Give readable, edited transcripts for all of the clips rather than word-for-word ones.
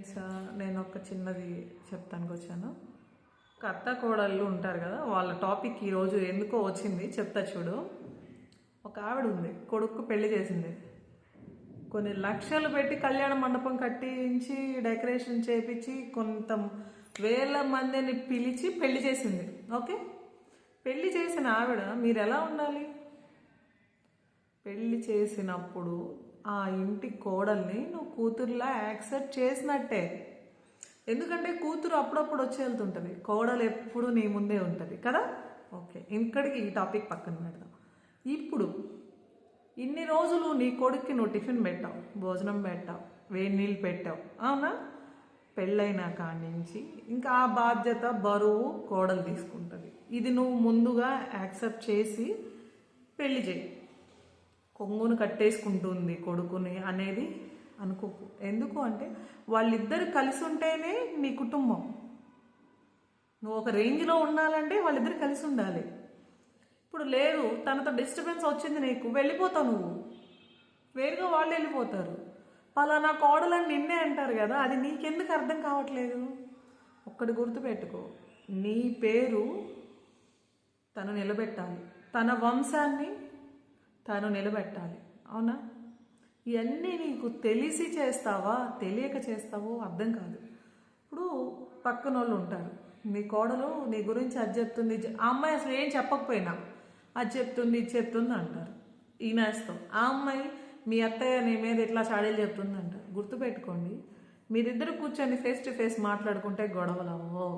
Friends, నేను ఒక చిన్నది చెప్తానికి వచ్చాను. ఒక అత్త కోడళ్ళు ఉంటారు కదా, వాళ్ళ టాపిక్ ఈరోజు ఎందుకో వచ్చింది, చెప్తా చూడు. ఒక ఆవిడ ఉంది, కొడుకు పెళ్లి చేసింది. కొన్ని లక్షలు పెట్టి కళ్యాణ మండపం కట్టించి డెకరేషన్ చేపించి కొంత వేల మందిని పిలిచి పెళ్లి చేసింది. ఓకే, పెళ్లి చేసిన ఆవిడ మీరు ఎలా ఉండాలి? పెళ్లి చేసినప్పుడు ఆ ఇంటి కోడల్ని నువ్వు కూతురులా యాక్సెప్ట్ చేసినట్టే. ఎందుకంటే కూతురు అప్పుడప్పుడు వచ్చి వెళ్తుంటుంది, కోడలు ఎప్పుడు నీ ముందే ఉంటుంది కదా. ఓకే, ఇక్కడికి ఈ టాపిక్ పక్కన పెడదాం. ఇప్పుడు ఇన్ని రోజులు నీ కొడుక్కి నువ్వు టిఫిన్ పెట్టావు, భోజనం పెట్టావు, వేడి నీళ్ళు పెట్టావు, అవునా? పెళ్ళైన కాడి నుంచి ఇంకా ఆ బాధ్యత బరువు కోడలు తీసుకుంటుంది. ఇది నువ్వు ముందుగా యాక్సెప్ట్ చేసి పెళ్లి చేయి. కొంగును కట్టేసుకుంటుంది కొడుకుని అనేది అనుకోకు. ఎందుకు అంటే వాళ్ళిద్దరు కలిసి ఉంటేనే నీ కుటుంబం. నువ్వు ఒక రేంజ్లో ఉండాలంటే వాళ్ళిద్దరు కలిసి ఉండాలి. ఇప్పుడు లేదు, తనతో డిస్టర్బెన్స్ వచ్చింది, నీకు వెళ్ళిపోతావు, నువ్వు వేరుగా వాళ్ళు వెళ్ళిపోతారు. పలానా కోడలని నిన్నే అంటారు కదా, అది నీకెందుకు అర్థం కావట్లేదు? ఒక్కటి గుర్తుపెట్టుకో, నీ పేరు తను నిలబెట్టాలి, తన వంశాన్ని తను నిలబెట్టాలి, అవునా? ఇవన్నీ నీకు తెలిసి చేస్తావా తెలియక చేస్తావో అర్థం కాదు. ఇప్పుడు పక్కన వాళ్ళు ఉంటారు, నీ కోడలు నీ గురించి అది చెప్తుంది, ఆ అమ్మాయి అసలు ఏం చెప్పకపోయినా అది చెప్తుంది ఇది చెప్తుంది అంటారు, ఈనేస్తాం. ఆ అమ్మాయి మీ అత్తయ్య నీ మీద ఇట్లా చాడీలు చెప్తుంది అంటారు. గుర్తుపెట్టుకోండి, మీరిద్దరు కూర్చొని ఫేస్ టు ఫేస్ మాట్లాడుకుంటే గొడవలు అవ్వవు.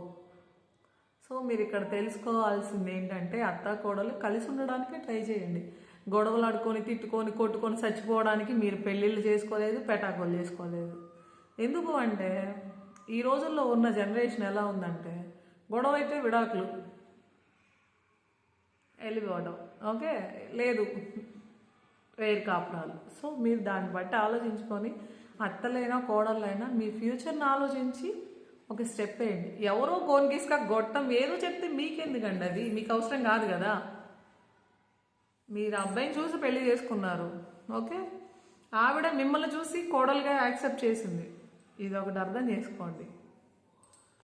సో మీరు ఇక్కడ తెలుసుకోవాల్సింది ఏంటంటే, అత్త కోడలు కలిసి ఉండడానికి ట్రై చేయండి. గొడవలు ఆడుకొని తిట్టుకొని కొట్టుకొని చచ్చిపోవడానికి మీరు పెళ్ళిళ్ళు చేసుకోలేదు, పెటాకులు చేసుకోలేదు. ఎందుకు అంటే ఈ రోజుల్లో ఉన్న జనరేషన్ ఎలా ఉందంటే, గొడవ అయితే విడాకులు, వెళ్ళిపోవడం, ఓకే, లేదు వేరు కాపురాలు. సో మీరు దాన్ని బట్టి ఆలోచించుకొని అత్తలైనా కోడళ్ళైనా మీ ఫ్యూచర్ని ఆలోచించి ఒక స్టెప్ వేయండి. ఎవరో గోన్గిస్కా గొట్టం ఏదో చెప్తే మీకెందుకండి? అది మీకు అవసరం కాదు కదా. మీరు అబ్బాయిని చూసి పెళ్లి చేసుకున్నారు, ఓకే, ఆవిడ మిమ్మల్ని చూసి కోడలుగా యాక్సెప్ట్ చేసింది. ఇది ఒకటి అర్థం చేసుకోండి.